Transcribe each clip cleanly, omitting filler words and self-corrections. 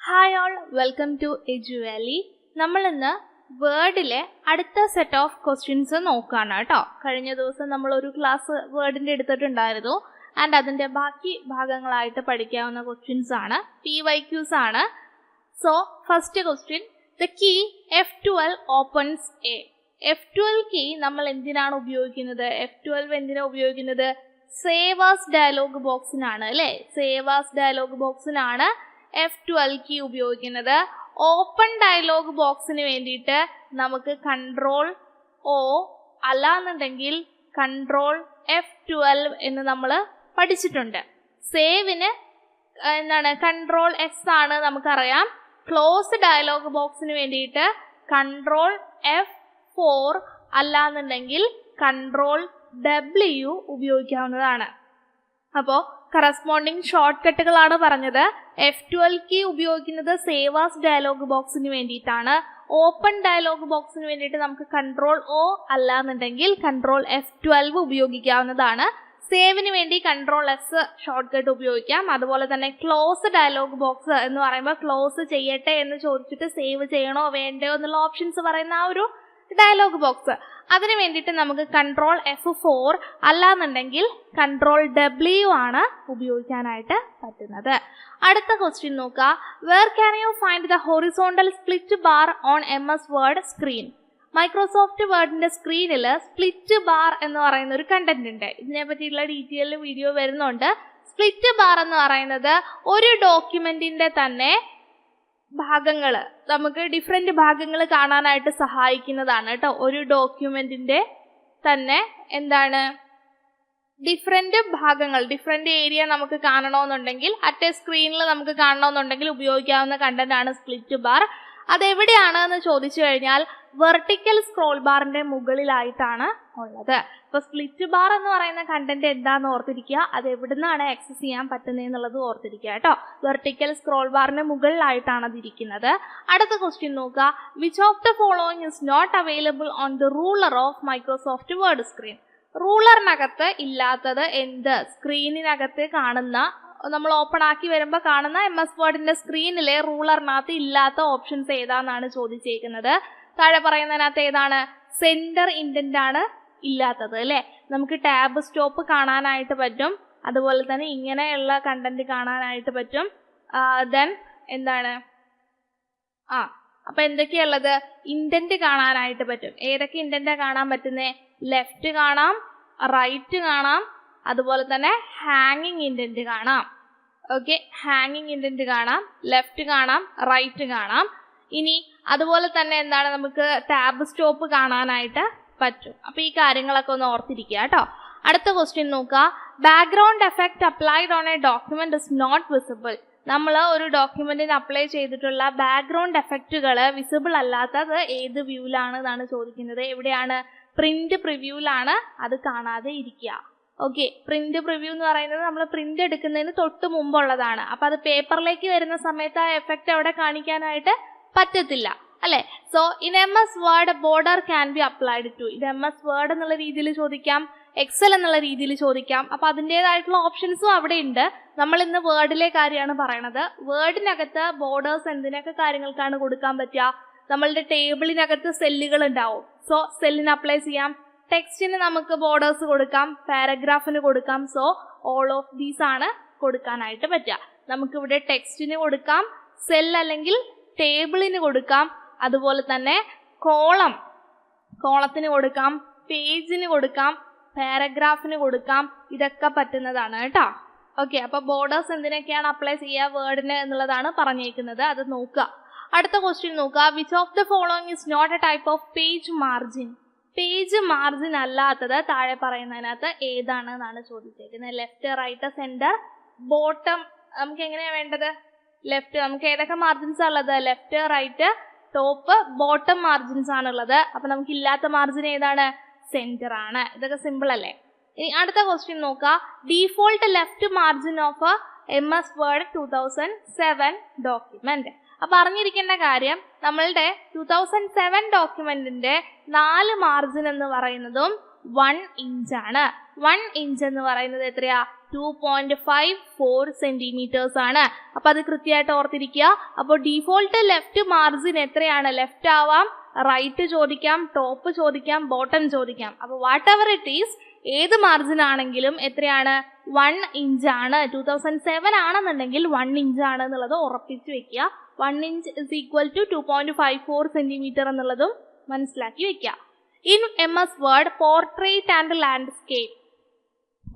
Hi all, welcome to Eduvali. നമ്മൾ ഇന്ന് വേർഡിലെ അടുത്ത സെറ്റ് ഓഫ് ക്വസ്റ്റ്യൻസ് നോക്കുകയാണ് കേട്ടോ. കഴിഞ്ഞ ദിവസം നമ്മളൊരു ക്ലാസ് വേർഡിൻ്റെ എടുത്തിട്ടുണ്ടായിരുന്നു. ആൻഡ് അതിൻ്റെ ബാക്കി ഭാഗങ്ങളായിട്ട് പഠിക്കാവുന്ന ക്വസ്റ്റ്യൻസ് ആണ്, PYQs ആണ്. So first question, the key F12 opens a. F12 key നമ്മൾ എന്തിനാണ് ഉപയോഗിക്കുന്നത്? F12 എന്തിനാണ് ഉപയോഗിക്കുന്നത്? സേവ് ആസ് ഡയലോഗ് ബോക്സിനാണ് അല്ലേ? സേവ് ആസ് ഡയലോഗ് ബോക്സിനാണ് F12 കീ ഉപയോഗിക്കുന്നത്. ഓപ്പൺ ഡയലോഗ് ബോക്സിന് വേണ്ടിയിട്ട് നമുക്ക് Ctrl+O അല്ലാന്നുണ്ടെങ്കിൽ Ctrl+F12 എന്ന് നമ്മൾ പഠിച്ചിട്ടുണ്ട്. സേവിന് എന്താണ് Ctrl+S ആണ് നമുക്കറിയാം. ക്ലോസ് ഡയലോഗ് ബോക്സിന് വേണ്ടിയിട്ട് Ctrl+F4 അല്ലാന്നുണ്ടെങ്കിൽ Ctrl+W ഉപയോഗിക്കാവുന്നതാണ്. അപ്പോൾ കറസ്പോണ്ടിങ് ഷോർട്ട് കട്ടുകളാണ് പറഞ്ഞത്. F12 കീ ഉപയോഗിക്കുന്നത് സേവ് ആസ് ഡയലോഗ് ബോക്സിന് വേണ്ടിയിട്ടാണ്. ഓപ്പൺ ഡയലോഗ് ബോക്സിന് വേണ്ടിയിട്ട് നമുക്ക് Ctrl+O അല്ലാന്നുണ്ടെങ്കിൽ Ctrl+F12 ഉപയോഗിക്കാവുന്നതാണ്. സേവിന് വേണ്ടി Ctrl+S ഷോർട്ട് കട്ട് ഉപയോഗിക്കാം. അതുപോലെ തന്നെ ക്ലോസ് ഡയലോഗ് ബോക്സ് എന്ന് പറയുമ്പോൾ ക്ലോസ് ചെയ്യട്ടെ എന്ന് ചോദിച്ചിട്ട് സേവ് ചെയ്യണോ വേണ്ടയോ എന്നുള്ള ഓപ്ഷൻസ് പറയുന്ന ആ ഒരു ഡയലോഗ് ബോക്സ്, അതിന് വേണ്ടിയിട്ട് നമുക്ക് Ctrl+F4 അല്ലാന്നുണ്ടെങ്കിൽ Ctrl+W ആണ് ഉപയോഗിക്കാനായിട്ട് പറ്റുന്നത്. അടുത്ത ക്വസ്റ്റ്യൻ നോക്കുക. Where can you find the horizontal split bar on MS Word screen? Microsoft വേർഡിന്റെ സ്ക്രീനിൽ സ്പ്ലിറ്റ് ബാർ എന്ന് പറയുന്ന ഒരു കണ്ടന്റ് ഉണ്ട്. ഇതിനെ പറ്റിയുള്ള ഡീറ്റെയിൽ വീഡിയോ വരുന്നുണ്ട്. സ്പ്ലിറ്റ് ബാർ എന്ന് പറയുന്നത് ഒരു ഡോക്യുമെന്റിന്റെ തന്നെ ഭാഗങ്ങൾ, നമുക്ക് ഡിഫറെന്റ് ഭാഗങ്ങൾ കാണാനായിട്ട് സഹായിക്കുന്നതാണ് കേട്ടോ. ഒരു ഡോക്യുമെന്റിന്റെ തന്നെ എന്താണ് ഡിഫറെന്റ് ഭാഗങ്ങൾ, ഡിഫറെന്റ് ഏരിയ നമുക്ക് കാണണമെന്നുണ്ടെങ്കിൽ അറ്റ് സ്ക്രീനിൽ നമുക്ക് കാണണമെന്നുണ്ടെങ്കിൽ ഉപയോഗിക്കാവുന്ന കണ്ടന്റ് ആണ് സ്പ്ലിറ്റ് ബാർ. അതെവിടെയാണ് എന്ന് ചോദിച്ചു കഴിഞ്ഞാൽ വെർട്ടിക്കൽ സ്ക്രോൾ ബാറിന്റെ മുകളിലായിട്ടാണ് ഉള്ളത്. ഇപ്പൊ സ്പ്ലിറ്റ് ബാർ എന്ന് പറയുന്ന കണ്ടന്റ് എന്താന്ന് ഓർത്തിരിക്കുക, അത് എവിടുന്നാണ് ആക്സസ് ചെയ്യാൻ പറ്റുന്നത് എന്നുള്ളത് ഓർത്തിരിക്കുക കേട്ടോ. വെർട്ടിക്കൽ സ്ക്രോൾ ബാറിന്റെ മുകളിലായിട്ടാണ് അത് ഇരിക്കുന്നത്. അടുത്ത ക്വസ്റ്റ്യൻ നോക്കുക. Which of the following is not available on the ruler of Microsoft Word screen? റൂളറിനകത്ത് ഇല്ലാത്തത് എന്ത്? സ്ക്രീനിനകത്ത് കാണുന്ന, നമ്മൾ ഓപ്പൺ ആക്കി വരുമ്പോൾ കാണുന്ന MS വേർഡിന്റെ സ്ക്രീനിലെ റൂളറിനകത്ത് ഇല്ലാത്ത ഓപ്ഷൻസ് ഏതാണെന്നാണ് ചോദിച്ചേക്കുന്നത്. താഴെ പറയുന്നതിനകത്ത് ഏതാണ്? സെന്റർ ഇൻഡന്റ് ആണ് ഇല്ലാത്തത് അല്ലേ? നമുക്ക് ടാബ് സ്റ്റോപ്പ് കാണാനായിട്ട് പറ്റും, അതുപോലെ തന്നെ ഇങ്ങനെയുള്ള കണ്ടന്റ് കാണാനായിട്ട് പറ്റും. ദെൻ എന്താണ് അപ്പൊ എന്തൊക്കെയുള്ളത്? ഇൻഡന്റ് കാണാനായിട്ട് പറ്റും. ഏതൊക്കെ ഇൻഡന്റാ കാണാൻ പറ്റുന്നേ? ലെഫ്റ്റ് കാണാം, റൈറ്റ് കാണാം, അതുപോലെ തന്നെ ഹാങ്ങിങ് ഇൻഡന്റ് കാണാം. ഓക്കെ, ഹാങ്ങിങ് ഇൻഡന്റ് കാണാം, ലെഫ്റ്റ് കാണാം, റൈറ്റ് കാണാം. ഇനി അതുപോലെ തന്നെ എന്താണ്, നമുക്ക് ടാബ് സ്റ്റോപ്പ് കാണാനായിട്ട് പറ്റും. അപ്പൊ ഈ കാര്യങ്ങളൊക്കെ ഒന്ന് ഓർത്തിരിക്കുക കേട്ടോ. അടുത്ത ക്വസ്റ്റ്യൻ നോക്കുക. Background effect applied on a document is not visible. നമ്മൾ ഒരു ഡോക്യുമെന്റിന് അപ്ലൈ ചെയ്തിട്ടുള്ള ബാക്ക്ഗ്രൗണ്ട് എഫക്റ്റുകൾ വിസിബിൾ അല്ലാത്തത് ഏത് വ്യൂവിലാണ് എന്നാണ് ചോദിക്കുന്നത്. എവിടെയാണ്? പ്രിന്റ് പ്രിവ്യൂവിലാണ് അത് കാണാതെ ഇരിക്കുക. ഓക്കെ, പ്രിന്റ് പ്രിവ്യൂ എന്ന് പറയുന്നത് നമ്മൾ പ്രിന്റ് എടുക്കുന്നതിന് തൊട്ട് മുമ്പുള്ളതാണ്. അപ്പൊ അത് പേപ്പറിലേക്ക് വരുന്ന സമയത്ത് ആ എഫക്റ്റ് അവിടെ കാണിക്കാനായിട്ട് പറ്റത്തില്ല അല്ലെ? So in MS word border can be applied to. ഇത് MS വേർഡ് എന്നുള്ള രീതിയിൽ ചോദിക്കാം, എക്സൽ എന്നുള്ള രീതിയിൽ ചോദിക്കാം. അപ്പൊ അതിൻ്റെതായിട്ടുള്ള ഓപ്ഷൻസും അവിടെ ഉണ്ട്. നമ്മൾ ഇന്ന് വേർഡിലെ കാര്യമാണ് പറയണത്. വേർഡിനകത്ത് ബോർഡേഴ്സ് എന്തിനൊക്കെ കാര്യങ്ങൾക്കാണ് കൊടുക്കാൻ പറ്റുക? നമ്മളുടെ ടേബിളിനകത്ത് സെല്ലുകൾ ഉണ്ടാവും. സോ സെല്ലിന് അപ്ലൈ ചെയ്യാം. ടെക്സ്റ്റിന് നമുക്ക് ബോർഡേഴ്സ് കൊടുക്കാം, പാരഗ്രാഫിന് കൊടുക്കാം. സോ ഓൾ ഓഫ് ദീസ് ആണ് കൊടുക്കാനായിട്ട് പറ്റുക. നമുക്കിവിടെ ടെക്സ്റ്റിന് കൊടുക്കാം, സെൽ അല്ലെങ്കിൽ ടേബിളിന് കൊടുക്കാം, അതുപോലെ തന്നെ കോളത്തിന് കൊടുക്കാം, പേജിന് കൊടുക്കാം, പാരഗ്രാഫിന് കൊടുക്കാം. ഇതൊക്കെ പറ്റുന്നതാണ് കേട്ടോ. ഓക്കെ, അപ്പൊ ബോർഡേഴ്സ് എന്തിനൊക്കെയാണ് അപ്ലൈ ചെയ്യുക വേർഡിന് എന്നുള്ളതാണ് പറഞ്ഞേക്കുന്നത്, അത് നോക്കുക. അടുത്ത ക്വസ്റ്റ്യൻ നോക്കുക. Which of the following is not a type of page margin? Page margin അല്ലാത്തത് താഴെ പറയുന്നതിനകത്ത് ഏതാണ് എന്നാണ് ചോദിച്ചേക്കുന്നത്. Left, right, centre, bottom. നമുക്ക് എങ്ങനെയാ വേണ്ടത്? ലെഫ്റ്റ്. നമുക്ക് ഏതൊക്കെ മാർജിൻസ് ഉള്ളത്? Left, right, top, bottom margins ആണുള്ളത്. അപ്പൊ നമുക്ക് ഇല്ലാത്ത മാർജിൻ ഏതാണ്? സെന്റർ ആണ്. ഇതൊക്കെ സിമ്പിൾ അല്ലേ? ഇനി അടുത്ത ക്വസ്റ്റ്യൻ നോക്കുക. Default left margin of MS word 2007 document. അപ്പൊ അറിഞ്ഞിരിക്കേണ്ട കാര്യം, നമ്മളുടെ 2007 ഡോക്യുമെന്റിന്റെ 4 മാർജിൻ എന്ന് പറയുന്നതും 1 ഇഞ്ച് ആണ്. 1 ഇഞ്ച് എന്ന് പറയുന്നത് എത്രയാ? 2.54 സെന്റിമീറ്റേഴ്സ് ആണ്. അപ്പൊ അത് കൃത്യമായിട്ട് ഓർത്തിരിക്കുക. അപ്പോൾ ഡിഫോൾട്ട് ലെഫ്റ്റ് മാർജിൻ എത്രയാണ്? ലെഫ്റ്റ് ആവാം, റൈറ്റ് ചോദിക്കാം, ടോപ്പ് ചോദിക്കാം, ബോട്ടം ചോദിക്കാം. അപ്പൊ വാട്ട് എവർ ഇറ്റ് ഈസ്, ഏത് മാർജിൻ ആണെങ്കിലും എത്രയാണ്? 1 ഇഞ്ച് ആണ്. 2007 ആണെന്നുണ്ടെങ്കിൽ 1 ഇഞ്ച് ആണ് എന്നുള്ളത് ഉറപ്പിച്ചു വെക്കുക. 1 inch is equal to 2.54 centimetre എന്നുള്ളതും മനസ്സിലാക്കി വെക്കുക. In MS word, portrait and landscape.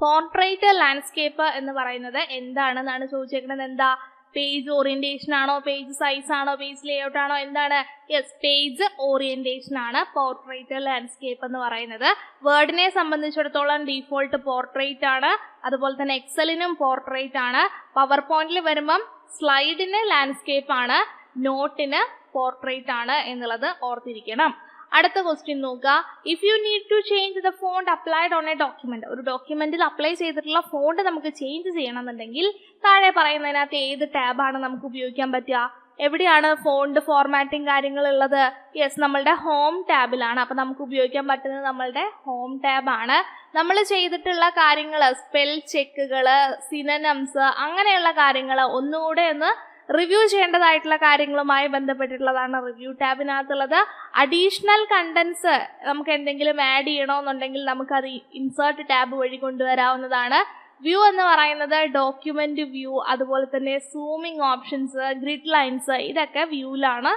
Portrait landscape എന്ന് പറയുന്നത് എന്താണെന്നാണ് ചോദിച്ചേക്കുന്നത്. എന്താ? പേജ് ഓറിയന്റേഷൻ ആണോ, പേജ് സൈസ് ആണോ, പേജ് ലേഔട്ട് ആണോ, എന്താണ്? യെസ്, പേജ് ഓറിയന്റേഷൻ ആണ് പോർട്രേറ്റ് ലാൻഡ്സ്കേപ്പ് എന്ന് പറയുന്നത്. വേർഡിനെ സംബന്ധിച്ചിടത്തോളം ഡീഫോൾട്ട് പോർട്രേറ്റ് ആണ്. അതുപോലെ തന്നെ എക്സലിനും പോർട്രേറ്റ് ആണ്. പവർ പോയിന്റിൽ വരുമ്പം സ്ലൈഡിന് ലാൻഡ്സ്കേപ്പ് ആണ്, നോട്ടിന് പോർട്രേറ്റ് ആണ് എന്നുള്ളത് ഓർത്തിരിക്കണം. അടുത്ത ക്വസ്റ്റ്യൻ നോക്കുക. If you need to change the font applied on a document, ഒരു ഡോക്യുമെന്റിൽ അപ്ലൈ ചെയ്തിട്ടുള്ള ഫോണ്ട് നമുക്ക് ചേഞ്ച് ചെയ്യണമെന്നുണ്ടെങ്കിൽ താഴെ പറയുന്നതിനകത്ത് ഏത് ടാബാണ് നമുക്ക് ഉപയോഗിക്കാൻ പറ്റുക? എവിടെയാണ് ഫോണ്ട് ഫോർമാറ്റിംഗ് കാര്യങ്ങൾ ഉള്ളത്? യെസ്, നമ്മളുടെ ഹോം ടാബിലാണ്. അപ്പൊ നമുക്ക് ഉപയോഗിക്കാൻ പറ്റുന്നത് നമ്മളുടെ ഹോം ടാബാണ്. നമ്മൾ ചെയ്തിട്ടുള്ള കാര്യങ്ങൾ, സ്പെൽ ചെക്കുകള്, സിനോണിംസ്, അങ്ങനെയുള്ള കാര്യങ്ങൾ ഒന്നുകൂടെ ഒന്ന് റിവ്യൂ ചെയ്യേണ്ടതായിട്ടുള്ള കാര്യങ്ങളുമായി ബന്ധപ്പെട്ടിട്ടുള്ളതാണ് റിവ്യൂ ടാബിനകത്തുള്ളത്. അഡീഷണൽ കണ്ടന്റ്സ് നമുക്ക് എന്തെങ്കിലും ആഡ് ചെയ്യണമെന്നുണ്ടെങ്കിൽ നമുക്കത് ഇൻസേർട്ട് ടാബ് വഴി കൊണ്ടുവരാവുന്നതാണ്. വ്യൂ എന്ന് പറയുന്നത് ഡോക്യുമെന്റ് വ്യൂ, അതുപോലെ തന്നെ സൂമിംഗ് ഓപ്ഷൻസ്, ഗ്രിഡ് ലൈൻസ്, ഇതൊക്കെ വ്യൂവിലാണ്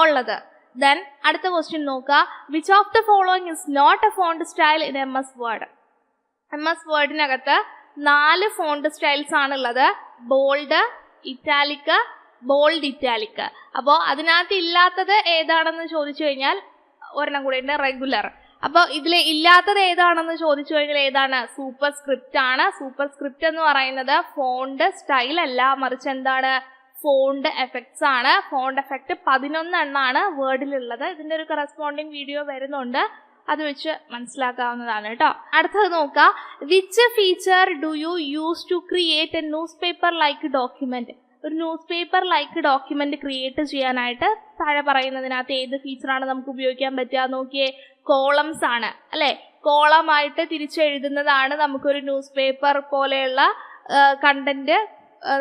ഉള്ളത്. ദെൻ അടുത്ത ക്വസ്റ്റ്യൻ നോക്കുക. Which of the following is not a font style in MS Word? MS വേർഡിനകത്ത് 4 ഫോണ്ട് സ്റ്റൈൽസ് ആണുള്ളത്. Bold, italic, bold, italic. അപ്പോൾ അതിനകത്ത് ഇല്ലാത്തത് ഏതാണെന്ന് ചോദിച്ചു കഴിഞ്ഞാൽ ഒരെണ്ണം കൂടെ ഉണ്ട്, റെഗുലർ. അപ്പോൾ ഇതിൽ ഇല്ലാത്തത് ഏതാണെന്ന് ചോദിച്ചു കഴിഞ്ഞാൽ ഏതാണ്? സൂപ്പർ സ്ക്രിപ്റ്റ് ആണ്. സൂപ്പർ സ്ക്രിപ്റ്റ് എന്ന് പറയുന്നത് ഫോണ്ട് സ്റ്റൈൽ അല്ല, മറിച്ച് എന്താണ്? ഫോണ്ട് എഫക്ട്സ് ആണ്. ഫോണ്ട് എഫക്ട് 11 എണ്ണമാണ് വേർഡിലുള്ളത്. ഇതിന്റെ ഒരു കറസ്പോണ്ടിങ് വീഡിയോ വരുന്നുണ്ട്, അത് വെച്ച് മനസ്സിലാക്കാവുന്നതാണ് കേട്ടോ. അടുത്തത് നോക്കുക. Which feature do you use to create a newspaper like document? ഒരു newspaper like document create ചെയ്യാനായിട്ട് താഴെ പറയുന്നതിനകത്ത് ഏത് ഫീച്ചറാണ് നമുക്ക് ഉപയോഗിക്കാൻ പറ്റുക? നോക്കിയേ, കോളംസ് ആണ് അല്ലെ. കോളമായിട്ട് തിരിച്ചെഴുതുന്നതാണ് നമുക്കൊരു ന്യൂസ് പേപ്പർ പോലെയുള്ള കണ്ടന്റ്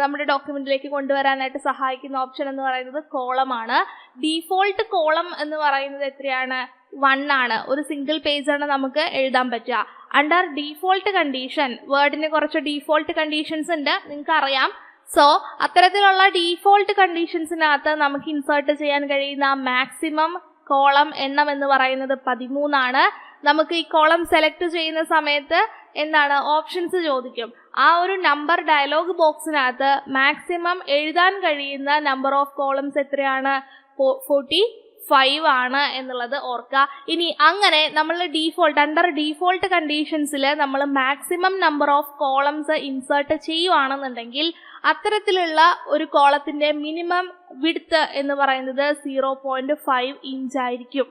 നമ്മുടെ ഡോക്യുമെന്റിലേക്ക് കൊണ്ടുവരാനായിട്ട് സഹായിക്കുന്ന ഓപ്ഷൻ എന്ന് പറയുന്നത് കോളമാണ്. ഡീഫോൾട്ട് കോളം എന്ന് പറയുന്നത് എത്രയാണ്? 1 ആണ്. ഒരു സിംഗിൾ പേജ് ആണ് നമുക്ക് എഴുതാൻ പറ്റുക. അണ്ടർ ഡീഫോൾട്ട് കണ്ടീഷൻ, വേർഡിന് കുറച്ച് ഡീഫോൾട്ട് കണ്ടീഷൻസ് ഉണ്ട്, നിങ്ങൾക്ക് അറിയാം. സോ അത്തരത്തിലുള്ള ഡീഫോൾട്ട് കണ്ടീഷൻസിനകത്ത് നമുക്ക് ഇൻസേർട്ട് ചെയ്യാൻ കഴിയുന്ന മാക്സിമം കോളം എണ്ണം എന്ന് പറയുന്നത് 13 ആണ്. നമുക്ക് ഈ കോളം സെലക്ട് ചെയ്യുന്ന സമയത്ത് എന്താണ്? ഓപ്ഷൻസ് ചോദിക്കും. ആ ഒരു നമ്പർ ഡയലോഗ് ബോക്സിനകത്ത് മാക്സിമം എഴുതാൻ കഴിയുന്ന നമ്പർ ഓഫ് കോളംസ് എത്രയാണ്? 45 ആണ് എന്നുള്ളത് ഓർക്കുക. ഇനി അങ്ങനെ നമ്മൾ ഡീഫോൾട്ട്, അണ്ടർ ഡീഫോൾട്ട് കണ്ടീഷൻസിൽ നമ്മൾ maximum number of columns insert ചെയ്യുവാണെന്നുണ്ടെങ്കിൽ അത്തരത്തിലുള്ള ഒരു കോളത്തിന്റെ മിനിമം വിഡ്ത്ത് എന്ന് പറയുന്നത് 0.5 ഇഞ്ച് ആയിരിക്കും.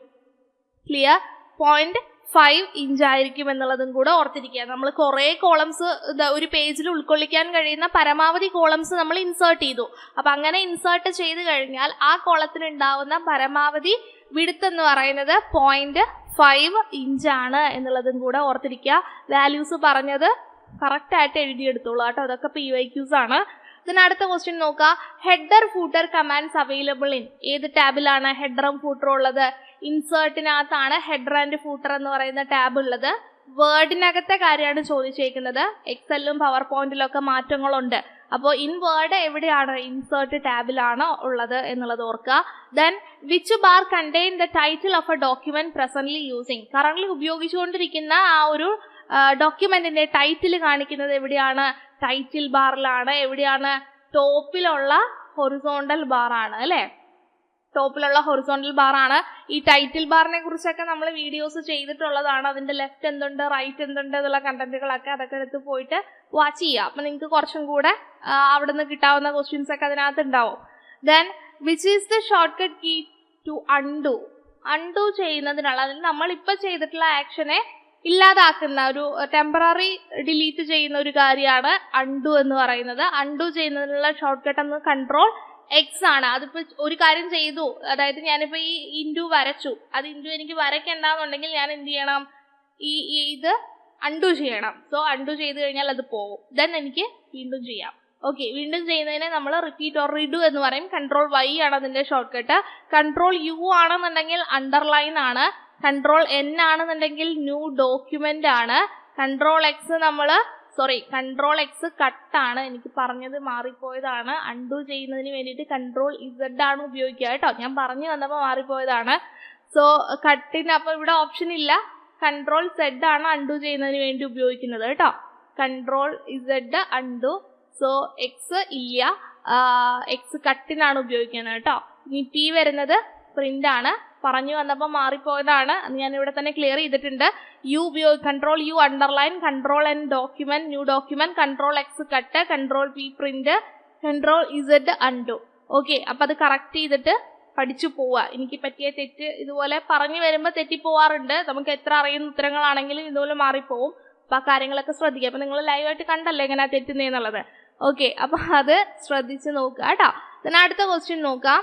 ക്ലിയർ? 0.5 ഇഞ്ച് ആയിരിക്കും എന്നുള്ളതും കൂടെ ഓർത്തിരിക്കുക. നമ്മൾ കുറെ കോളംസ് ഒരു പേജിൽ ഉൾക്കൊള്ളിക്കാൻ കഴിയുന്ന പരമാവധി കോളംസ് നമ്മൾ ഇൻസേർട്ട് ചെയ്തു. അപ്പൊ അങ്ങനെ ഇൻസേർട്ട് ചെയ്ത് കഴിഞ്ഞാൽ ആ കോളത്തിന് ഉണ്ടാവുന്ന പരമാവധി വിഡ്ത്ത് എന്ന് പറയുന്നത് 0.5 ഇഞ്ച് ആണ് എന്നുള്ളതും കൂടെ ഓർത്തിരിക്കുക. വാല്യൂസ് പറഞ്ഞത് കറക്റ്റ് ആയിട്ട് എഴുതിയെടുത്തോളൂ കേട്ടോ. അതൊക്കെ PYQs ആണ്. ഇതിന് അടുത്ത ക്വസ്റ്റ്യൻ നോക്കുക. Header footer commands available in, ഏത് ടാബിലാണ് ഹെഡറും ഫൂട്ടറും ഉള്ളത്? ഇൻസേർട്ടിനകത്താണ് ഹെഡർ ആൻഡ് ഫൂട്ടർ എന്ന് പറയുന്ന ടാബ് ഉള്ളത്. വേർഡിനകത്തെ കാര്യമാണ് ചോദിച്ചേക്കുന്നത്. എക്സലിലും പവർ പോയിന്റിലും ഒക്കെ മാറ്റങ്ങളുണ്ട്. അപ്പോൾ ഇൻ വേർഡ് എവിടെയാണ്? ഇൻസേർട്ട് ടാബിലാണ് ഉള്ളത് എന്നുള്ളത് ഓർക്കുക. Then which bar contain the title of a document presently using? Current ഉപയോഗിച്ചുകൊണ്ടിരിക്കുന്ന ആ ഒരു ഡോക്യുമെന്റിന്റെ ടൈറ്റിൽ കാണിക്കുന്നത് എവിടെയാണ്? ടൈറ്റിൽ ബാറിലാണ്. എവിടെയാണ്? ടോപ്പിലുള്ള ഹൊറിസോണ്ടൽ ബാർ ആണ് അല്ലെ. ടോപ്പിലുള്ള ഹൊറിസോണ്ടൽ ബാർ ആണ്. ഈ ടൈറ്റിൽ ബാറിനെ കുറിച്ചൊക്കെ നമ്മൾ വീഡിയോസ് ചെയ്തിട്ടുള്ളതാണ്. അതിന്റെ ലെഫ്റ്റ് എന്തുണ്ട്, റൈറ്റ് എന്തുണ്ട് എന്നുള്ള കണ്ടന്റുകളൊക്കെ അതൊക്കെ എടുത്ത് പോയിട്ട് വാച്ച് ചെയ്യാം. അപ്പൊ നിങ്ങൾക്ക് കുറച്ചും കൂടെ അവിടെ നിന്ന് കിട്ടാവുന്ന ക്വസ്റ്റ്യൻസ് ഒക്കെ അതിനകത്ത് ഉണ്ടാവും. Then which is the shortcut key to undo? Undo ചെയ്യുന്നതിനുള്ള, അതിൽ നമ്മൾ ഇപ്പൊ ചെയ്തിട്ടുള്ള ആക്ഷനെ ഇല്ലാതാക്കുന്ന ഒരു ടെമ്പററി ഡിലീറ്റ് ചെയ്യുന്ന ഒരു കാര്യമാണ് അൺഡു എന്ന് പറയുന്നത്. അൺഡു ചെയ്യുന്നതിനുള്ള ഷോർട്ട് കട്ട് എന്ന് Ctrl+X ആണ്. അതിപ്പോ ഒരു കാര്യം ചെയ്തു, അതായത് ഞാനിപ്പോ ഈ ഇൻഡു വരച്ചു, അത് ഇൻഡു എനിക്ക് വരയ്ക്കണ്ടെന്നുണ്ടെങ്കിൽ ഞാൻ എന്ത് ചെയ്യണം? ഇത് അൺഡു ചെയ്യണം. സോ അൺഡു ചെയ്ത് കഴിഞ്ഞാൽ അത് പോകും. ദെൻ എനിക്ക് വീണ്ടും ചെയ്യാം. ഓക്കെ, വീണ്ടും ചെയ്യുന്നതിനെ നമ്മൾ റിപ്പീറ്റ് ഓർ റീഡു എന്ന് പറയും. കൺട്രോൾ വൈ ആണ് അതിന്റെ ഷോർട്ട് കട്ട്. കൺട്രോൾ യു ആണെന്നുണ്ടെങ്കിൽ അണ്ടർലൈൻ ആണ്. കൺട്രോൾ എൻ ആണെന്നുണ്ടെങ്കിൽ ന്യൂ ഡോക്യുമെന്റ് ആണ്. കൺട്രോൾ എക്സ് കട്ടാണ്. എനിക്ക് പറഞ്ഞത് മാറിപ്പോയതാണ്. അൺഡു ചെയ്യുന്നതിന് വേണ്ടിയിട്ട് കൺട്രോൾ ഇസഡ് ആണ് ഉപയോഗിക്കുക കേട്ടോ. ഞാൻ പറഞ്ഞു വന്നപ്പോൾ മാറിപ്പോയതാണ്. സോ കട്ടിന് അപ്പോൾ ഇവിടെ ഓപ്ഷൻ ഇല്ല. കൺട്രോൾ സെഡ് ആണ് അൺഡു ചെയ്യുന്നതിന് വേണ്ടി ഉപയോഗിക്കുന്നത് കേട്ടോ. Control Z undo. So X ഇല്ല, എക്സ് കട്ടിനാണ് ഉപയോഗിക്കുന്നത് കേട്ടോ. ഇനി ടി വരുന്നത് പ്രിന്റ് ആണ്. പറഞ്ഞു വന്നപ്പോൾ മാറിപ്പോയതാണ്. ഞാൻ ഇവിടെ തന്നെ ക്ലിയർ ചെയ്തിട്ടുണ്ട്. Control U underline, control N document, new document, control X cut, control P print, control Z undo. Okay, അപ്പൊ അത് കറക്റ്റ് ചെയ്തിട്ട് പഠിച്ചു പോവുക. എനിക്ക് പറ്റിയ തെറ്റ് ഇതുപോലെ പറഞ്ഞു വരുമ്പോൾ തെറ്റിപ്പോവാറുണ്ട്. നമുക്ക് എത്ര അറിയുന്ന ഉത്തരങ്ങളാണെങ്കിലും ഇതുപോലെ മാറിപ്പോവും. അപ്പൊ ആ കാര്യങ്ങളൊക്കെ ശ്രദ്ധിക്കുക. അപ്പൊ നിങ്ങൾ ലൈവായിട്ട് കണ്ടല്ലോ എങ്ങനെയാ തെറ്റുന്നതെന്നുള്ളത്. ഓക്കെ, അപ്പൊ അത് ശ്രദ്ധിച്ച് നോക്കുക കേട്ടോ. then അടുത്ത ക്വസ്റ്റ്യൻ നോക്കാം.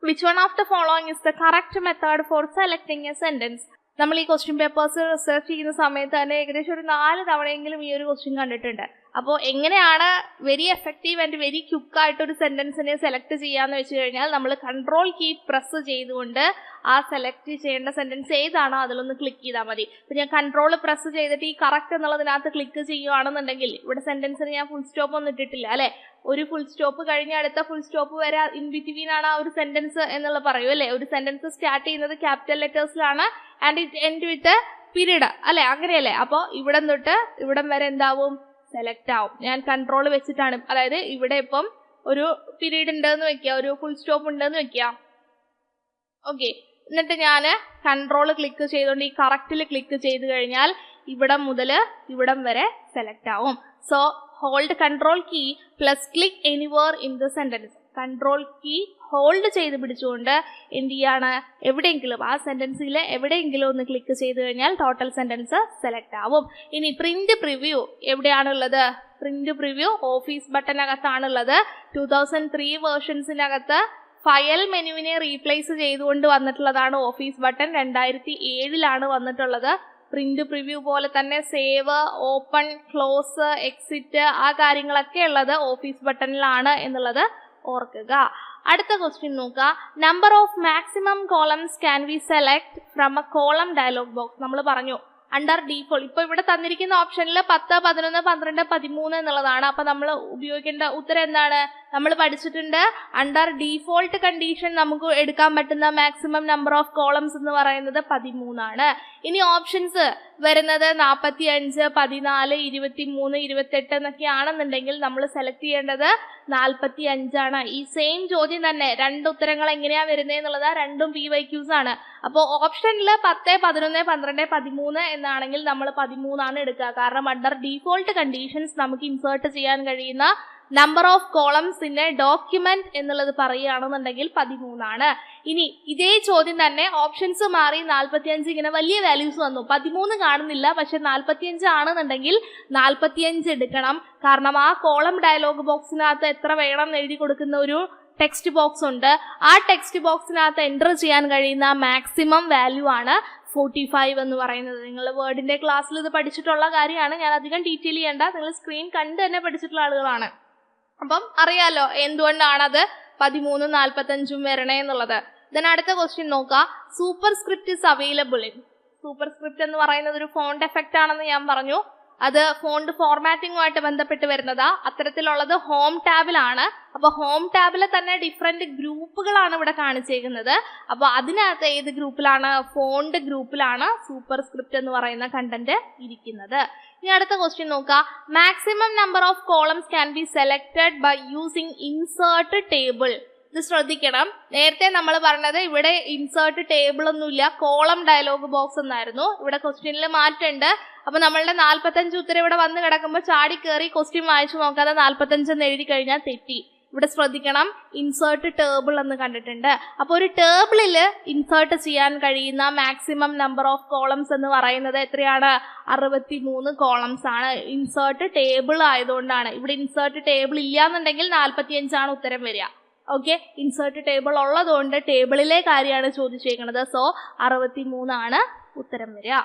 Which one of the following is the correct method for selecting a sentence? നമ്മൾ ഈ ക്വസ്റ്റ്യൻ പേപ്പേഴ്സ് റിസർച്ച് ചെയ്യുന്ന സമയത്ത് തന്നെ ഏകദേശം ഒരു 4 തവണയെങ്കിലും ഈ ഒരു ക്വസ്റ്റ്യൻ കണ്ടിട്ടുണ്ട്. അപ്പോൾ എങ്ങനെയാണ് very effective and very quick ഒരു സെന്റൻസിനെ സെലക്ട് ചെയ്യാന്ന് വെച്ച് കഴിഞ്ഞാൽ നമ്മൾ കൺട്രോൾ കീ പ്രസ് ചെയ്തുകൊണ്ട് ആ സെലക്ട് ചെയ്യേണ്ട സെന്റൻസ് ഏതാണോ അതിലൊന്ന് ക്ലിക്ക് ചെയ്താൽ മതി. ഇപ്പൊ ഞാൻ കൺട്രോൾ പ്രസ് ചെയ്തിട്ട് ഈ കറക്റ്റ് എന്നുള്ളതിനകത്ത് ക്ലിക്ക് ചെയ്യുകയാണെന്നുണ്ടെങ്കിൽ ഇവിടെ സെന്റൻസിന് ഞാൻ ഫുൾ സ്റ്റോപ്പ് ഒന്നും ഇട്ടിട്ടില്ല അല്ലെ. ഒരു ഫുൾ സ്റ്റോപ്പ് കഴിഞ്ഞ് അടുത്ത ഫുൾ സ്റ്റോപ്പ് വരെ ഇൻ ബിറ്റ്വീൻ ആണ് ആ ഒരു സെന്റൻസ് എന്നുള്ളത് പറയൂ അല്ലെ. ഒരു സെന്റൻസ് സ്റ്റാർട്ട് ചെയ്യുന്നത് ക്യാപിറ്റൽ ലെറ്റേഴ്സിലാണ് and it end with period അല്ലെ, അങ്ങനെയല്ലേ. അപ്പോൾ ഇവിടം തൊട്ട് ഇവിടം വരെ എന്താവും, സെലക്ട് ആവും. ഞാൻ കൺട്രോൾ വെച്ചിട്ടാണ്, അതായത് ഇവിടെ ഇപ്പം ഒരു പീരീഡ് ഉണ്ടെന്ന് വെക്കുക, ഒരു ഫുൾ സ്റ്റോപ്പ് ഉണ്ടെന്ന് വെക്കുക. ഓക്കെ, എന്നിട്ട് ഞാൻ കൺട്രോൾ ക്ലിക്ക് ചെയ്തുകൊണ്ട് ഈ കറക്റ്റിൽ ക്ലിക്ക് ചെയ്ത് കഴിഞ്ഞാൽ ഇവിടം മുതൽ ഇവിടം വരെ സെലക്ട് ആവും. So hold control key plus click anywhere in the sentence. Control key hold ചെയ്ത് പിടിച്ചുകൊണ്ട് എന്ത് ചെയ്യാണ്, എവിടെയെങ്കിലും ആ സെന്റൻസിൽ എവിടെയെങ്കിലും ഒന്ന് ക്ലിക്ക് ചെയ്ത് കഴിഞ്ഞാൽ ടോട്ടൽ സെന്റൻസ് സെലക്ട് ആവും. ഇനി പ്രിന്റ് പ്രിവ്യൂ എവിടെയാണുള്ളത്? പ്രിന്റ് പ്രിവ്യൂ ഓഫീസ് ബട്ടനകത്താണുള്ളത്. 2003 വേർഷൻസിനകത്ത് ഫയൽ മെനുവിനെ റീപ്ലേസ് ചെയ്തുകൊണ്ട് വന്നിട്ടുള്ളതാണ് ഓഫീസ് ബട്ടൺ. 2007 വന്നിട്ടുള്ളത്. പ്രിന്റ് പ്രിവ്യൂ പോലെ തന്നെ സേവ്, ഓപ്പൺ, ക്ലോസ്, എക്സിറ്റ് ആ കാര്യങ്ങളൊക്കെ ഉള്ളത് ഓഫീസ് ബട്ടണിലാണ് എന്നുള്ളത് ഓർക്കുക. അടുത്ത ക്വസ്റ്റ്യൻ നോക്കുക. Number of maximum columns can we select from A column dialog box. നമ്മൾ പറഞ്ഞു അണ്ടർ ഡീഫോൾട്ട്. ഇപ്പൊ ഇവിടെ തന്നിരിക്കുന്ന ഓപ്ഷനിൽ 10, 11, 12, 13 എന്നുള്ളതാണ്. അപ്പൊ നമ്മൾ ഉപയോഗിക്കേണ്ട ഉത്തരം എന്താണ്? നമ്മൾ പഠിച്ചിട്ടുണ്ട് അണ്ടർ ഡീഫോൾട്ട് കണ്ടീഷൻ നമുക്ക് എടുക്കാൻ പറ്റുന്ന മാക്സിമം നമ്പർ ഓഫ് കോളംസ് എന്ന് പറയുന്നത് 13 ആണ്. ഇനി ഓപ്ഷൻസ് വരുന്നത് 45, 14, 23, 28 എന്നൊക്കെ ആണെന്നുണ്ടെങ്കിൽ നമ്മൾ സെലക്ട് ചെയ്യേണ്ടത് 45 ആണ്. ഈ സെയിം ചോദ്യം തന്നെ 2 ഉത്തരങ്ങൾ എങ്ങനെയാ വരുന്നത് എന്നുള്ളത് രണ്ടും PYQs ആണ്. അപ്പോൾ ഓപ്ഷനിൽ 10, 11, 12, 13 എന്നാണെങ്കിൽ നമ്മൾ 13 ആണ് എടുക്കുക. കാരണം അണ്ടർ ഡീഫോൾട്ട് കണ്ടീഷൻസ് നമുക്ക് ഇൻസേർട്ട് ചെയ്യാൻ കഴിയുന്ന നമ്പർ ഓഫ് കോളംസിന്റെ ഡോക്യുമെന്റ് എന്നുള്ളത് പറയുകയാണെന്നുണ്ടെങ്കിൽ 13 ആണ്. ഇനി ഇതേ ചോദ്യം തന്നെ ഓപ്ഷൻസ് മാറി 45 ഇങ്ങനെ വലിയ വാല്യൂസ് വന്നു, 13 കാണുന്നില്ല, പക്ഷെ 45 ആണെന്നുണ്ടെങ്കിൽ 45 എടുക്കണം. കാരണം ആ കോളം ഡയലോഗ് ബോക്സിനകത്ത് എത്ര വേണം എന്ന് എഴുതി കൊടുക്കുന്ന ഒരു ടെക്സ്റ്റ് ബോക്സ് ഉണ്ട്. ആ ടെക്സ്റ്റ് ബോക്സിനകത്ത് എൻ്റർ ചെയ്യാൻ കഴിയുന്ന മാക്സിമം വാല്യൂ ആണ് 45 എന്ന് പറയുന്നത്. നിങ്ങൾ വേർഡിന്റെ ക്ലാസ്സിൽ ഇത് പഠിച്ചിട്ടുള്ള കാര്യമാണ്, ഞാൻ അധികം ഡീറ്റെയിൽ ചെയ്യേണ്ട, നിങ്ങൾ സ്ക്രീൻ കണ്ട് തന്നെ പഠിച്ചിട്ടുള്ള ആളുകളാണ്. അപ്പം അറിയാലോ എന്തുകൊണ്ടാണത് 13, 45 വരണേ എന്നുള്ളത്. then അടുത്ത ക്വസ്റ്റ്യൻ നോക്കാം. Super script is available in. Super script എന്ന് പറയുന്നത് ഒരു ഫോണ്ട് എഫക്റ്റ് ആണെന്ന് ഞാൻ പറഞ്ഞു. അത് ഫോണ്ട് ഫോർമാറ്റിംഗുമായിട്ട് ബന്ധപ്പെട്ട് വരുന്നതാ. അത്തരത്തിലുള്ളത് ഹോം ടാബിലാണ്. അപ്പൊ ഹോം ടാബിലെ തന്നെ ഡിഫറെന്റ് ഗ്രൂപ്പുകളാണ് ഇവിടെ കാണിച്ചേക്കുന്നത്. അപ്പൊ അതിനകത്ത് ഏത് ഗ്രൂപ്പിലാണ്? ഫോണ്ട് ഗ്രൂപ്പിലാണ് സൂപ്പർ സ്ക്രിപ്റ്റ് എന്ന് പറയുന്ന കണ്ടന്റ് ഇരിക്കുന്നത്. ഇനി അടുത്ത ക്വസ്റ്റ്യൻ നോക്കാം. Maximum number of columns can be selected by using insert table. ഇത് ശ്രദ്ധിക്കണം. നേരത്തെ നമ്മൾ പറഞ്ഞത് ഇവിടെ ഇൻസേർട്ട് ടേബിൾ ഒന്നുമില്ല, കോളം ഡയലോഗ് ബോക്സ് എന്നായിരുന്നു. ഇവിടെ ക്വസ്റ്റ്യനിൽ മാറ്റമുണ്ട്. അപ്പൊ നമ്മളുടെ 45 ഉത്തരം ഇവിടെ വന്ന് കിടക്കുമ്പോൾ ചാടി കയറി ക്വസ്റ്റ്യൻ വായിച്ചു നോക്കാതെ 45 എന്ന് എഴുതി കഴിഞ്ഞാൽ തെറ്റി. ഇവിടെ ശ്രദ്ധിക്കണം, ഇൻസേർട്ട് ടേബിൾ എന്ന് കണ്ടിട്ടുണ്ട്. അപ്പൊ ഒരു ടേബിളിൽ ഇൻസേർട്ട് ചെയ്യാൻ കഴിയുന്ന മാക്സിമം നമ്പർ ഓഫ് കോളംസ് എന്ന് പറയുന്നത് എത്രയാണ്? 63 കോളംസ് ആണ്. ഇൻസേർട്ട് ടേബിൾ ആയതുകൊണ്ടാണ്. ഇവിടെ ഇൻസേർട്ട് ടേബിൾ ഇല്ലാന്നുണ്ടെങ്കിൽ 45 ആണ് ഉത്തരം വരിക. ഓക്കെ, ഇൻസേർട്ട് ടേബിൾ ഉള്ളതുകൊണ്ട് ടേബിളിലെ കാര്യമാണ് ചോദിച്ചേക്കുന്നത്. സോ 63 ആണ് ഉത്തരം വരിക.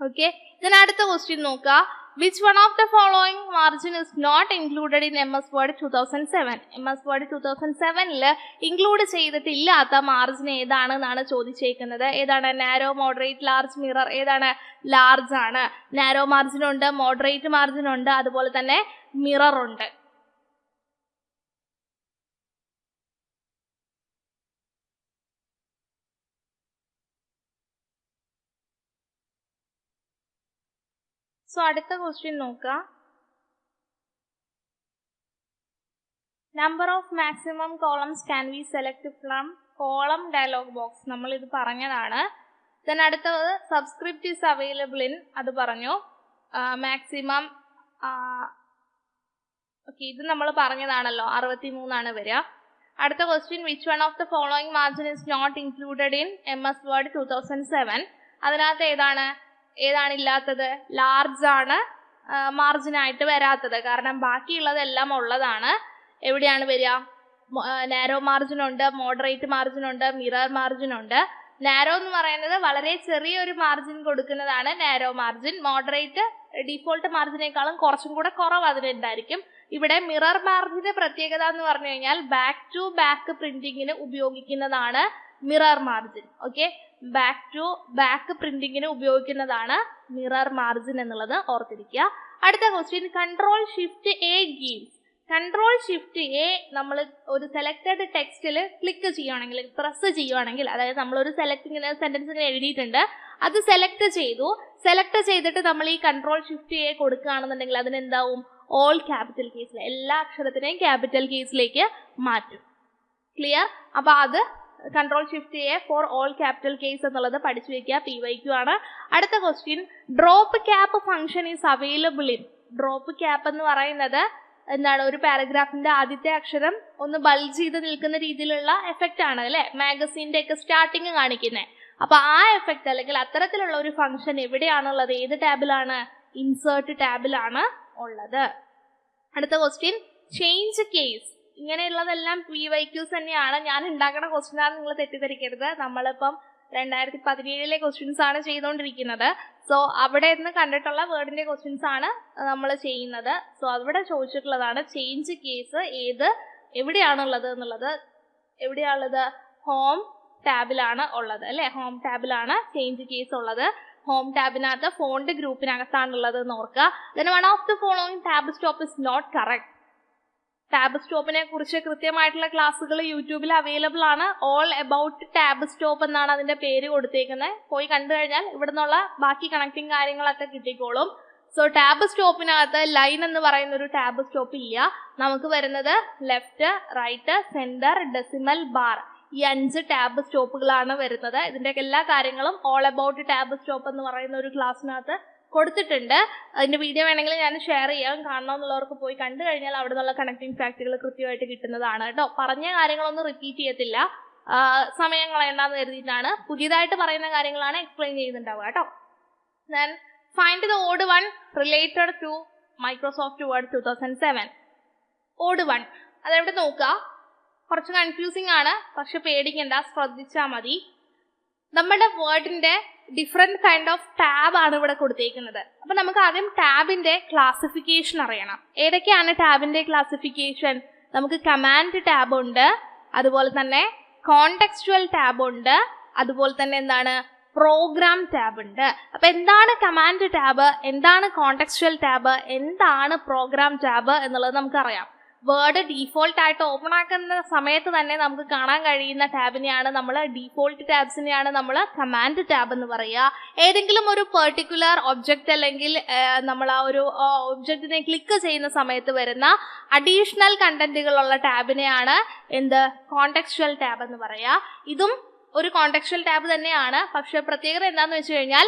ഓക്കെ, ഇതിനടുത്ത ക്വസ്റ്റ്യൻ നോക്കുക. Which one of the following margin is not included in MS Word 2007? MS Word 2007 include ചെയ്തിട്ടില്ലാത്ത മാർജിൻ ഏതാണെന്നാണ് ചോദിച്ചേക്കുന്നത്. ഏതാണ്? Narrow, moderate, large, mirror. ഏതാണ്? ലാർജ് ആണ്. നാരോ മാർജിൻ ഉണ്ട്, മോഡറേറ്റ് മാർജിൻ ഉണ്ട്, അതുപോലെ തന്നെ മിറർ ഉണ്ട്. സോ അടുത്ത ക്വസ്റ്റ്യൻ നോക്കുക. Number of maximum columns can we select from column dialog box. നമ്മൾ ഇത് പറഞ്ഞതാണ്. ദെൻ അടുത്തത് സബ്സ്ക്രിപ്റ്റ് ഈസ് അവൈലബിൾ ഇൻ, അത് പറഞ്ഞു. മാക്സിമം ഓക്കെ, ഇത് നമ്മൾ പറഞ്ഞതാണല്ലോ, 63 വരിക. അടുത്ത question which one of the following margin is not included in MS Word 2007? അതിനകത്ത് ഏതാണ് ഇല്ലാത്തത്? ലാർജ് ആണ് മാർജിനായിട്ട് വരാത്തത്. കാരണം ബാക്കിയുള്ളതെല്ലാം ഉള്ളതാണ്. എവിടെയാണ് വരിക? നാരോ മാർജിൻ ഉണ്ട്, മോഡറേറ്റ് മാർജിൻ ഉണ്ട്, മിറർ മാർജിൻ ഉണ്ട്. നാരോ എന്ന് പറയുന്നത് വളരെ ചെറിയൊരു മാർജിൻ കൊടുക്കുന്നതാണ് നാരോ മാർജിൻ. മോഡറേറ്റ് ഡിഫോൾട്ട് മാർജിനേക്കാളും കുറച്ചും കൂടെ കുറവ് അതിനുണ്ടായിരിക്കും. ഇവിടെ മിറർ മാർജിന്റെ പ്രത്യേകത എന്ന് പറഞ്ഞു കഴിഞ്ഞാൽ ബാക്ക് ടു ബാക്ക് പ്രിന്റിങ്ങിന് ഉപയോഗിക്കുന്നതാണ് mirror margin. Okay, back to back പ്രിന്റിങ്ങിന് ഉപയോഗിക്കുന്നതാണ് മിറർ മാർജിൻ എന്നുള്ളത് ഓർത്തിരിക്കുക. അടുത്ത question control shift A gives. Control shift A നമ്മൾ ഒരു സെലക്ടഡ് ടെക്സ്റ്റിൽ ക്ലിക്ക് ചെയ്യുകയാണെങ്കിൽ, പ്രസ് ചെയ്യുകയാണെങ്കിൽ, അതായത് നമ്മളൊരു സെന്റൻസ് ഇങ്ങനെ എഴുതിയിട്ടുണ്ട്, അത് സെലക്ട് ചെയ്തിട്ട് നമ്മൾ ഈ കൺട്രോൾ ഷിഫ്റ്റ് എ കൊടുക്കുകയാണെന്നുണ്ടെങ്കിൽ അതിനെന്താവും? ഓൾ ക്യാപിറ്റൽ കേസിൽ, എല്ലാ അക്ഷരത്തിനെയും ക്യാപിറ്റൽ കേസിലേക്ക് മാറ്റും. ക്ലിയർ? അപ്പൊ അത് control shift A for all capital case എന്നുള്ളത് പഠിച്ചു വെക്കുക, PYQ ആണ്. അടുത്ത question drop cap function is available in. Drop cap എന്ന് പറയുന്നത് എന്താണ്? ഒരു പാരഗ്രാഫിന്റെ ആദ്യത്തെ അക്ഷരം ഒന്ന് ബൾജ് ചെയ്ത് നിൽക്കുന്ന രീതിയിലുള്ള എഫക്റ്റ് ആണ് അല്ലെ, മാഗസീന്റെ ഒക്കെ സ്റ്റാർട്ടിങ് കാണിക്കുന്നത്. അപ്പൊ ആ എഫക്റ്റ് അല്ലെങ്കിൽ അത്തരത്തിലുള്ള ഒരു ഫംഗ്ഷൻ എവിടെയാണുള്ളത്? ഏത് ടാബിലാണ്? ഇൻസേർട്ട് ടാബിലാണ് ഉള്ളത്. അടുത്ത ക്വസ്റ്റ്യൻ ചേഞ്ച് കേസ്. ഇങ്ങനെയുള്ളതെല്ലാം PYQs തന്നെയാണ്. ഞാൻ ഉണ്ടാക്കുന്ന ക്വസ്റ്റ്യൻ ആണ്, നിങ്ങൾ തെറ്റിദ്ധരിക്കരുത്. നമ്മളിപ്പം 2017 ക്വസ്റ്റ്യൻസ് ആണ് ചെയ്തുകൊണ്ടിരിക്കുന്നത്. സോ അവിടെ നിന്ന് കണ്ടിട്ടുള്ള വേർഡിന്റെ ക്വസ്റ്റ്യൻസ് ആണ് നമ്മൾ ചെയ്യുന്നത്. സോ അവിടെ ചോദിച്ചിട്ടുള്ളതാണ് ചേഞ്ച് കേസ് എവിടെയാണുള്ളത് എന്നുള്ളത്. എവിടെയാണുള്ളത്? ഹോം ടാബിലാണ് ഉള്ളത് അല്ലെ. ഹോം ടാബിലാണ് ചേഞ്ച് കേസ് ഉള്ളത്. ഹോം ടാബിനകത്ത് ഫോണ്ട് ഗ്രൂപ്പിനകത്താണുള്ളത് എന്ന് ഓർക്കുക. then one of the following tab stop is not correct. Tab സ്റ്റോപ്പിനെ കുറിച്ച് കൃത്യമായിട്ടുള്ള ക്ലാസ്സുകൾ യൂട്യൂബിൽ അവൈലബിൾ ആണ്. ഓൾ അബൌട്ട് ടാബ് സ്റ്റോപ്പ് എന്നാണ് അതിന്റെ പേര് കൊടുത്തേക്കുന്നത്. പോയി കണ്ടു കഴിഞ്ഞാൽ ഇവിടെ നിന്നുള്ള ബാക്കി കണക്റ്റിംഗ് കാര്യങ്ങളൊക്കെ കിട്ടിക്കോളും. സോ ടാബ് സ്റ്റോപ്പിനകത്ത് ലൈൻ എന്ന് പറയുന്ന ഒരു ടാബ് സ്റ്റോപ്പ് ഇല്ല. നമുക്ക് വരുന്നത് left, right, centre, decimal, bar, ഈ 5 ടാബ് സ്റ്റോപ്പുകളാണ് വരുന്നത്. ഇതിന്റെയൊക്കെ എല്ലാ കാര്യങ്ങളും ഓൾ അബൌട്ട് ടാബ് സ്റ്റോപ്പ് എന്ന് പറയുന്ന ഒരു ക്ലാസ്സിനകത്ത് കൊടുത്തിട്ടുണ്ട്. അതിന്റെ വീഡിയോ വേണമെങ്കിൽ ഞാൻ ഷെയർ ചെയ്യാം. കാണണമെന്നുള്ളവർക്ക് പോയി കണ്ടു കഴിഞ്ഞാൽ അവിടെ നിന്നുള്ള കണക്റ്റിംഗ് ഫാക്റ്റുകൾ കൃത്യമായിട്ട് കിട്ടുന്നതാണ് കേട്ടോ. പറഞ്ഞ കാര്യങ്ങളൊന്നും റിപ്പീറ്റ് ചെയ്യത്തില്ല, സമയം കളയണ്ടെന്ന് കരുതിയിട്ടാണ്. പുതിയതായിട്ട് പറയുന്ന കാര്യങ്ങളാണ് എക്സ്പ്ലെയിൻ ചെയ്യുന്നുണ്ടാവുക കേട്ടോ. then find the odd one related to Microsoft Word 2007. odd one അതെവിടെ നോക്കുക. കുറച്ച് കൺഫ്യൂസിങ് ആണ്, പക്ഷെ പേടിക്കണ്ട, ശ്രദ്ധിച്ചാൽ മതി. നമ്മുടെ വേർഡിന്റെ ഡിഫറെന്റ് കൈൻഡ് ഓഫ് ടാബ് ആണ് ഇവിടെ കൊടുത്തേക്കുന്നത്. അപ്പൊ നമുക്ക് ആദ്യം ടാബിന്റെ ക്ലാസിഫിക്കേഷൻ അറിയണം. ഏതൊക്കെയാണ് ടാബിന്റെ ക്ലാസിഫിക്കേഷൻ? നമുക്ക് കമാൻഡ് ടാബ് ഉണ്ട്, അതുപോലെ തന്നെ കോണ്ടെക്സ്റ്റുവൽ ടാബ് ഉണ്ട്, അതുപോലെ തന്നെ എന്താണ്? പ്രോഗ്രാം ടാബ് ഉണ്ട്. അപ്പൊ എന്താണ് കമാൻഡ് ടാബ്, എന്താണ് കോണ്ടെക്സ്റ്റുവൽ ടാബ്, എന്താണ് പ്രോഗ്രാം ടാബ് എന്നുള്ളത് നമുക്കറിയാം. വേർഡ് ഡീഫോൾട്ട് ആയിട്ട് ഓപ്പൺ ആക്കുന്ന സമയത്ത് തന്നെ നമുക്ക് കാണാൻ കഴിയുന്ന ടാബിനെയാണ് നമ്മൾ, ഡീഫോൾട്ട് ടാബ്സിനെയാണ് നമ്മൾ കമാൻഡ് ടാബ് എന്ന് പറയുക. ഏതെങ്കിലും ഒരു പെർട്ടിക്കുലർ ഒബ്ജക്റ്റ് അല്ലെങ്കിൽ നമ്മൾ ആ ഒരു ഒബ്ജക്റ്റിനെ ക്ലിക്ക് ചെയ്യുന്ന സമയത്ത് വരുന്ന അഡീഷണൽ കണ്ടന്റുകളുള്ള ടാബിനെയാണ് കോണ്ടെക്സ്റ്റുവൽ ടാബ് എന്ന് പറയുക. ഇതും ഒരു കോണ്ടെക്സ്റ്റുവൽ ടാബ് തന്നെയാണ്. പക്ഷെ പ്രത്യേകത എന്താന്ന് വെച്ച് കഴിഞ്ഞാൽ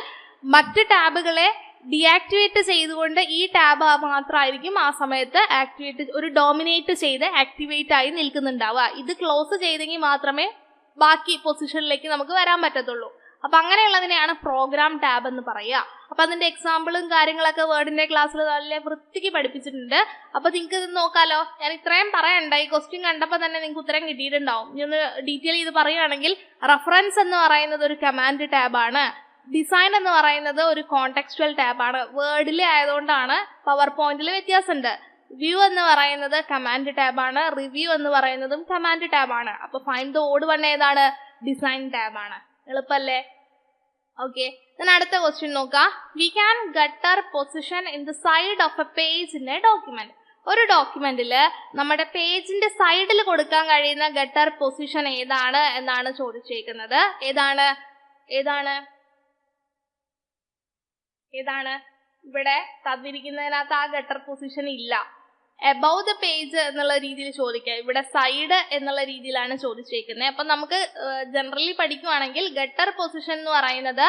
മറ്റ് ടാബുകളെ ഡീആക്ടിവേറ്റ് ചെയ്തുകൊണ്ട് ഈ ടാബ് മാത്രമായിരിക്കും ആ സമയത്ത് ഡോമിനേറ്റ് ചെയ്ത് ആക്ടിവേറ്റ് ആയി നിൽക്കുന്നുണ്ടാവുക. ഇത് ക്ലോസ് ചെയ്തെങ്കിൽ മാത്രമേ ബാക്കി പൊസിഷനിലേക്ക് നമുക്ക് വരാൻ പറ്റത്തുള്ളൂ. അപ്പൊ അങ്ങനെയുള്ളതിനെയാണ് പ്രോഗ്രാം ടാബ് എന്ന് പറയുക. അപ്പൊ അതിന്റെ എക്സാമ്പിളും കാര്യങ്ങളൊക്കെ വേർഡിന്റെ ക്ലാസ്സിൽ നല്ല വൃത്തിക്ക് പഠിപ്പിച്ചിട്ടുണ്ട്. അപ്പൊ നിങ്ങൾക്ക് ഇത് നോക്കാലോ. ഞാൻ ഇത്രയും പറയണ്ട, ഈ ക്വസ്റ്റ്യൻ കണ്ടപ്പോൾ തന്നെ നിങ്ങൾക്ക് ഉത്തരം കിട്ടിയിട്ടുണ്ടാവും. ഇനി ഒന്ന് ഡീറ്റെയിൽ ചെയ്ത് പറയുകയാണെങ്കിൽ റഫറൻസ് എന്ന് പറയുന്നത് ഒരു കമാൻഡ് ടാബാണ്. ഡിസൈൻ എന്ന് പറയുന്നത് ഒരു കോണ്ടെക്സ്റ്റുവൽ ടാബാണ്. വേർഡിൽ ആയതുകൊണ്ടാണ് പവർ പോയിന്റിൽ വ്യത്യാസമുണ്ട്. വ്യൂ എന്ന് പറയുന്നത് കമാൻഡ് ടാബാണ്. റിവ്യൂ എന്ന് പറയുന്നതും കമാൻഡ് ടാബാണ്. അപ്പൊ ഫൈൻഡ് ദ ഓഡ് വൺ ഏതാണ്? ഡിസൈൻ ടാബാണ്. എളുപ്പല്ലേ? ഓക്കെ, അടുത്ത ക്വസ്റ്റ്യൻ നോക്കാം. We can gutter position in the side of a page in A document. ഒരു ഡോക്യുമെന്റിൽ നമ്മുടെ പേജിന്റെ സൈഡിൽ കൊടുക്കാൻ കഴിയുന്ന ഗട്ടർ പൊസിഷൻ ഏതാണ് എന്നാണ് ചോദിച്ചിരിക്കുന്നത്. ഏതാണ് ഇവിടെ തന്നിരിക്കുന്നതിനകത്ത് ആ ഗട്ടർ പൊസിഷൻ ഇല്ല. എബവ് ദ പേജ് എന്നുള്ള രീതിയിൽ ചോദിക്കുക. ഇവിടെ സൈഡ് എന്നുള്ള രീതിയിലാണ് ചോദിച്ചിരിക്കുന്നത്. അപ്പൊ നമുക്ക് ജനറലി പഠിക്കുവാണെങ്കിൽ ഗട്ടർ പൊസിഷൻ എന്ന് പറയുന്നത്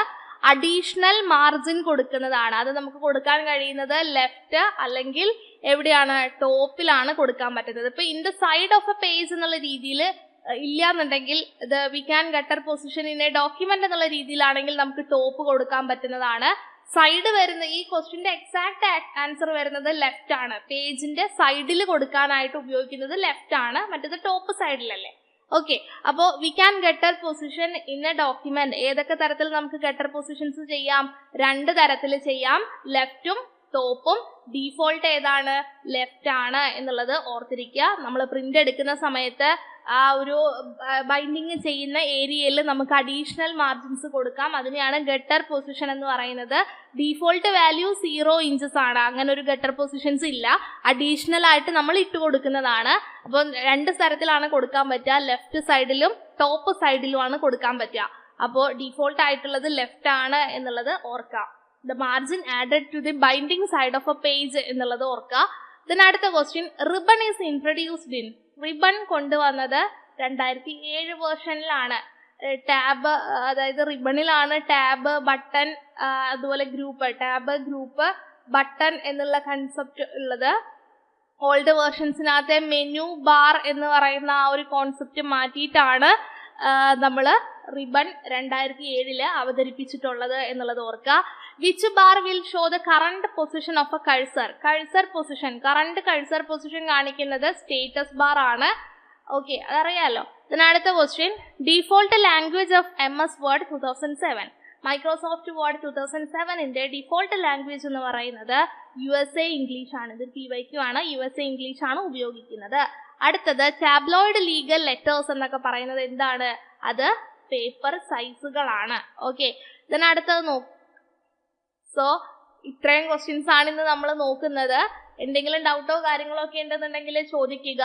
അഡീഷണൽ മാർജിൻ കൊടുക്കുന്നതാണ്. അത് നമുക്ക് കൊടുക്കാൻ കഴിയുന്നത് ലെഫ്റ്റ് അല്ലെങ്കിൽ എവിടെയാണ്? ടോപ്പിലാണ് കൊടുക്കാൻ പറ്റുന്നത്. ഇപ്പൊ in the side of a page എന്നുള്ള രീതിയിൽ ഇല്ലാന്നുണ്ടെങ്കിൽ ഇത് we can gutter position in A document എന്നുള്ള രീതിയിലാണെങ്കിൽ നമുക്ക് ടോപ്പ് കൊടുക്കാൻ പറ്റുന്നതാണ്. സൈഡ് വരുന്ന ഈ ക്വസ്റ്റ്യന്റെ എക്സാക്ട് ആൻസർ വരുന്നത് ലെഫ്റ്റ് ആണ്. പേജിന്റെ സൈഡിൽ കൊടുക്കാനായിട്ട് ഉപയോഗിക്കുന്നത് ലെഫ്റ്റ് ആണ്, മറ്റേത് ടോപ്പ് സൈഡിലല്ലേ. ഓക്കെ, അപ്പോ we can gutter position in A document. ഏതൊക്കെ തരത്തിൽ നമുക്ക് ഗട്ടർ പൊസിഷൻസ് ചെയ്യാം? 2 തരത്തിൽ ചെയ്യാം, ലെഫ്റ്റും ടോപ്പും. ഡീഫോൾട്ട് ഏതാണ്? ലെഫ്റ്റ് ആണ് എന്നുള്ളത് ഓർത്തിരിക്കുക. നമ്മൾ പ്രിന്റ് എടുക്കുന്ന സമയത്ത് ആ ഒരു ബൈൻഡിങ് ചെയ്യുന്ന ഏരിയയിൽ നമുക്ക് അഡീഷണൽ മാർജിൻസ് കൊടുക്കാം. അതിനെയാണ് ഗട്ടർ പൊസിഷൻ എന്ന് പറയുന്നത്. ഡീഫോൾട്ട് വാല്യൂ 0 ഇഞ്ചസ് ആണ്. അങ്ങനെ ഒരു ഗട്ടർ പൊസിഷൻസ് ഇല്ല, അഡീഷണൽ ആയിട്ട് നമ്മൾ ഇട്ട് കൊടുക്കുന്നതാണ്. അപ്പോൾ 2 തരത്തിലാണ് കൊടുക്കാൻ പറ്റുക, ലെഫ്റ്റ് സൈഡിലും ടോപ്പ് സൈഡിലുമാണ് കൊടുക്കാൻ പറ്റുക. അപ്പോൾ ഡീഫോൾട്ട് ആയിട്ടുള്ളത് ലെഫ്റ്റ് ആണ് എന്നുള്ളത് ഓർക്കാം. The margin added to the binding side of a page എന്നുള്ളത് ഓർക്കുക. അടുത്ത question, ribbon is introduced in. Ribbon കൊണ്ടുവന്നത് 2007 വേർഷനിലാണ്. ടാബ്, അതായത് റിബണിലാണ് ടാബ്, ബട്ടൺ, അതുപോലെ ഗ്രൂപ്പ്, ടാബ്, ഗ്രൂപ്പ്, ബട്ടൺ എന്നുള്ള കൺസെപ്റ്റ് ഉള്ളത്. ഓൾഡ് വേർഷൻസിനകത്തെ മെനു ബാർ എന്ന് പറയുന്ന ആ ഒരു കോൺസെപ്റ്റ് മാറ്റിയിട്ടാണ് നമ്മൾ റിബൺ 2007 അവതരിപ്പിച്ചിട്ടുള്ളത് എന്നുള്ളത് ഓർക്കുക. Which bar will show the current position of a cursor. Cursor position, current cursor position കാണിക്കുന്നത് സ്റ്റേറ്റസ് ബാർ ആണ്. ഓക്കെ, അതറിയാലോ. അടുത്ത question, default language of MS Word 2007. Microsoft Word 2007ന്റെ ഡിഫോൾട്ട് ലാംഗ്വേജ് എന്ന് പറയുന്നത് USA ഇംഗ്ലീഷ് ആണ്. ഇത് PYQ ആണ്. USA ഇംഗ്ലീഷ് ആണ് ഉപയോഗിക്കുന്നത്. അടുത്തത് ടാബ്ലോയിഡ് ലീഗൽ ലെറ്റേഴ്സ് എന്നൊക്കെ പറയുന്നത് എന്താണ്? അത് പേപ്പർ സൈസുകളാണ്. ഓക്കെ, അടുത്തത് നോക്കും. സോ ഇത്രയും ക്വസ്റ്റ്യൻസ് ആണ് ഇന്ന് നമ്മൾ നോക്കുന്നത്. എന്തെങ്കിലും ഡൗട്ടോ കാര്യങ്ങളോ ഒക്കെ ഉണ്ടെന്നുണ്ടെങ്കിൽ ചോദിക്കുക.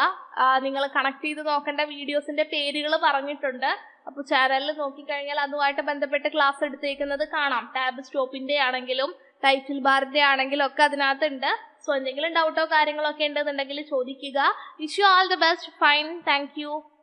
നിങ്ങൾ കണക്ട് ചെയ്ത് നോക്കേണ്ട വീഡിയോസിന്റെ പേരുകൾ പറഞ്ഞിട്ടുണ്ട്. അപ്പോൾ ചാനലിൽ നോക്കിക്കഴിഞ്ഞാൽ അതുമായിട്ട് ബന്ധപ്പെട്ട് ക്ലാസ് എടുത്തേക്കുന്നത് കാണാം. ടാബ് സ്റ്റോപ്പിന്റെ ആണെങ്കിലും ടൈറ്റിൽ ബാറിന്റെ ആണെങ്കിലും ഒക്കെ അതിനകത്തുണ്ട്. സോ എന്തെങ്കിലും ഡൗട്ടോ കാര്യങ്ങളോ ഒക്കെ ഉണ്ടെന്നുണ്ടെങ്കിൽ ചോദിക്കുക. Wish you all the best. Fine, thank you.